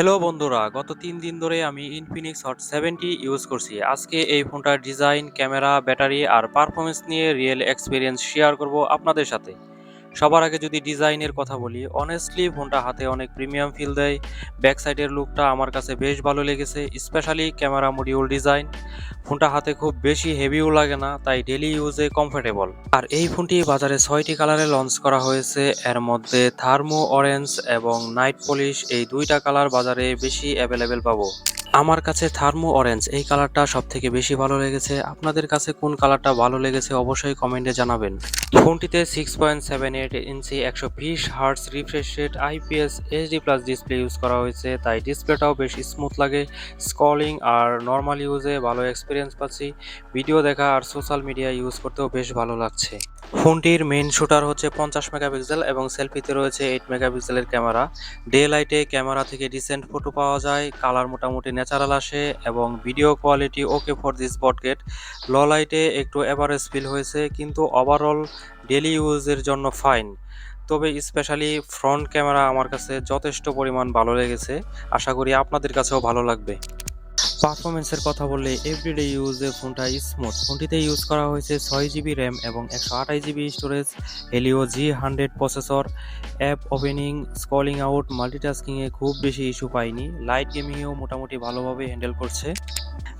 Hello বন্ধুরা, গত ৩ দিন ধরে আমি ইনফিনিক্স হট 70 ইউজ করছি। আজকে এই ফোনটার ডিজাইন, ক্যামেরা, ব্যাটারি আর পারফরমেন্স নিয়ে রিয়েল এক্সপিরিয়েন্স শেয়ার করব আপনাদের সাথে। সবার আগে যদি ডিজাইনের কথা বলি, অনেস্টলি ফোনটা হাতে অনেক প্রিমিয়াম ফিল দেয়। ব্যাক সাইডের লুকটা আমার কাছে বেশ ভালো লেগেছে, স্পেশালি ক্যামেরা মডিউল ডিজাইন। ফোনটা হাতে খুব বেশি হেভিও লাগে না, তাই ডেলি ইউজে কমফোর্টেবল। আর এই ফোনটি বাজারে 6টি কালারে লঞ্চ করা হয়েছে। এর মধ্যে থার্মো অরেঞ্জ এবং নাইট পলিশ এই দুইটা কালার বাজারে বেশি অ্যাভেলেবেল পাবো। আমার কাছে থার্মো অরেঞ্জ এই কালারটা সব থেকে বেশি ভালো লেগেছে। আপনাদের কাছে কোন কালারটা ভালো লেগেছে অবশ্যই কমেন্টে জানাবেন। ফোনটিতে 6.78 inch 120 hertz refresh rate IPS HD plus display use করা হয়েছে, তাই ডিসপ্লেটাও বেশ স্মুথ লাগে। স্ক্রলিং আর নর্মাল ইউজে ভালো এক্সপিরিয়েন্স পাচ্ছি। ভিডিও দেখা আর সোশ্যাল মিডিয়া ইউজ করতেও বেশ ভালো লাগছে। ফোনটির মেইন শুটার হচ্ছে 50 মেগাপিক্সেল এবং সেলফিতে রয়েছে 8 মেগাপিক্সেলের ক্যামেরা। ডে লাইটে ক্যামেরা থেকে ডিসেন্ট ফটো পাওয়া যায়, কালার মোটামুটি ন্যাচারাল আসে এবং video quality okay for this budget. Low লাইটে একটু এভারেজ ফিল হয়েছে, কিন্তু ওভারঅল ডেলি ইউজের জন্য ফাইন। তবে স্পেশালি ফ্রন্ট ক্যামেরা আমার কাছে যথেষ্ট পরিমাণ ভালো লেগেছে। আশা করি আপনাদের কাছেও ভালো লাগবে। পারফরমেন্সের কথা বললে এভরিডে ইউজে ফোনটা স্মুথ। ফোনটিতে ইউজ করা হয়েছে 6 জিবি র্যাম এবং 128 GB storage, Helio G100 processor. App opening, scrolling out, মাল্টিটাস্কিংয়ে খুব বেশি ইস্যু পাইনি। লাইট গেমিংয়েও মোটামুটি ভালোভাবে হ্যান্ডেল করছে।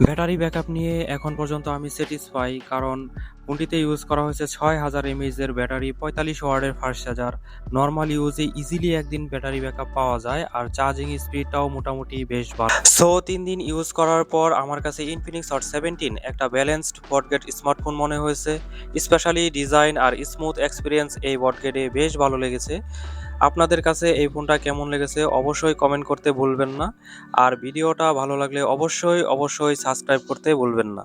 ব্যাটারি ব্যাকআপ নিয়ে এখন পর্যন্ত আমি স্যাটিসফাই, কারণ ফোনটিতে ইউজ করা হয়েছে 6000 mAh ব্যাটারি, 45 ওয়াটের ফাস্ট চার্জার। নর্মাল ইউজে ইজিলি একদিন ব্যাটারি ব্যাকআপ পাওয়া যায়, আর চার্জিং স্পিডটাও মোটামুটি বেশ ভালো। সো 3 দিন ইউজ করার পর আমার কাছে ইনফিনিক্স হট 17 একটা ব্যালেন্সড বটগেট স্মার্টফোন মনে হয়েছে। স্পেশালি ডিজাইন আর স্মুথ এক্সপিরিয়েন্স এই বটগেটে বেশ ভালো লেগেছে। আপনাদের কাছে এই ফোনটা কেমন লেগেছে অবশ্যই কমেন্ট করতে ভুলবেন না। আর ভিডিওটা ভালো লাগলে অবশ্যই সাবস্ক্রাইব করতে ভুলবেন না।